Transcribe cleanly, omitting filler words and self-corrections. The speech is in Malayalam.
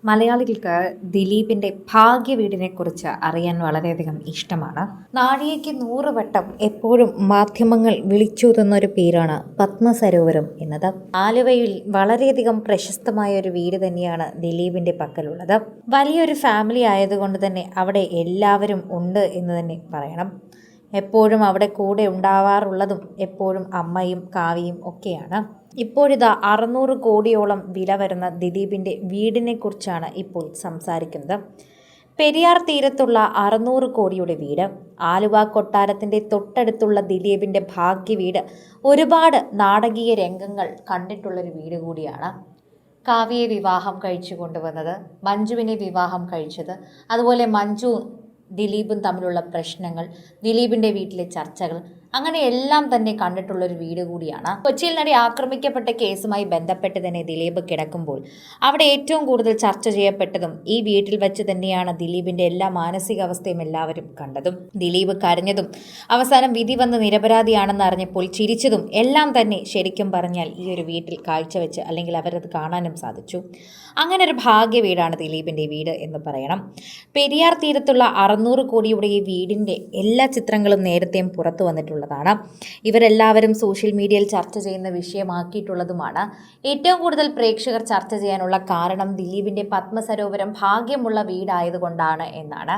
മലയാളികൾക്ക് ദിലീപിൻ്റെ ഭാഗ്യവീടിനെക്കുറിച്ച് അറിയാൻ വളരെയധികം ഇഷ്ടമാണ്. നാഴികയ്ക്ക് 100 വട്ടം എപ്പോഴും മാധ്യമങ്ങൾ വിളിച്ചോതുന്ന ഒരു പേരാണ് പത്മസരോവരം എന്നത്. ആലുവയിൽ വളരെയധികം പ്രശസ്തമായ ഒരു വീട് തന്നെയാണ് ദിലീപിൻ്റെ പക്കലുള്ളത്. വലിയൊരു ഫാമിലി ആയതുകൊണ്ട് തന്നെ അവിടെ എല്ലാവരും ഉണ്ട് എന്ന് തന്നെ പറയണം. എപ്പോഴും അവിടെ കൂടെ ഉണ്ടാവാറുള്ളതും എപ്പോഴും അമ്മയും കാവ്യയും ഒക്കെയാണ്. ഇപ്പോഴിതാ 600 കോടിയോളം വില വരുന്ന ദിലീപിൻ്റെ വീടിനെക്കുറിച്ചാണ് ഇപ്പോൾ സംസാരിക്കുന്നത്. പെരിയാർ തീരത്തുള്ള 600 കോടിയുടെ വീട്, ആലുവ കൊട്ടാരത്തിൻ്റെ തൊട്ടടുത്തുള്ള ദിലീപിൻ്റെ ഭാഗ്യവീട് ഒരുപാട് നാടകീയ രംഗങ്ങൾ കണ്ടിട്ടുള്ളൊരു വീട് കൂടിയാണ്. കാവ്യയെ വിവാഹം കഴിച്ചു കൊണ്ടുവന്നത്, മഞ്ജുവിനെ വിവാഹം കഴിച്ചത്, അതുപോലെ മഞ്ജു ദിലീപും തമ്മിലുള്ള പ്രശ്നങ്ങൾ, ദിലീപിൻ്റെ വീട്ടിലെ ചർച്ചകൾ, അങ്ങനെ എല്ലാം തന്നെ കണ്ടിട്ടുള്ളൊരു വീട് കൂടിയാണ്. കൊച്ചിയിൽ നടി ആക്രമിക്കപ്പെട്ട കേസുമായി ബന്ധപ്പെട്ട് തന്നെ ദിലീപ് കിടക്കുമ്പോൾ അവിടെ ഏറ്റവും കൂടുതൽ ചർച്ച ചെയ്യപ്പെട്ടതും ഈ വീട്ടിൽ വെച്ച് തന്നെയാണ് ദിലീപിൻ്റെ എല്ലാ മാനസികാവസ്ഥയും എല്ലാവരും കണ്ടതും. ദിലീപ് കരഞ്ഞതും അവസാനം വിധി വന്ന് നിരപരാധിയാണെന്ന് അറിഞ്ഞപ്പോൾ ചിരിച്ചതും എല്ലാം തന്നെ ശരിക്കും പറഞ്ഞാൽ ഈ ഒരു വീട്ടിൽ കാഴ്ചവെച്ച് അല്ലെങ്കിൽ അവരത് കാണാനും സാധിച്ചു. അങ്ങനെ ഒരു ഭാഗ്യ വീടാണ് ദിലീപിൻ്റെ വീട് എന്ന് പറയണം. പെരിയാർ തീരത്തുള്ള 600 കോടിയുടെ ഈ വീടിൻ്റെ എല്ലാ ചിത്രങ്ങളും നേരത്തെയും പുറത്തു വന്നിട്ടുള്ളതാണ്. ഇവരെല്ലാവരും സോഷ്യൽ മീഡിയയിൽ ചർച്ച ചെയ്യുന്ന വിഷയമാക്കിയിട്ടുള്ളതുമാണ്. ഏറ്റവും കൂടുതൽ പ്രേക്ഷകർ ചർച്ച ചെയ്യാനുള്ള കാരണം ദിലീപിൻ്റെ പത്മസരോവരം ഭാഗ്യമുള്ള വീടായതുകൊണ്ടാണ് എന്നാണ്.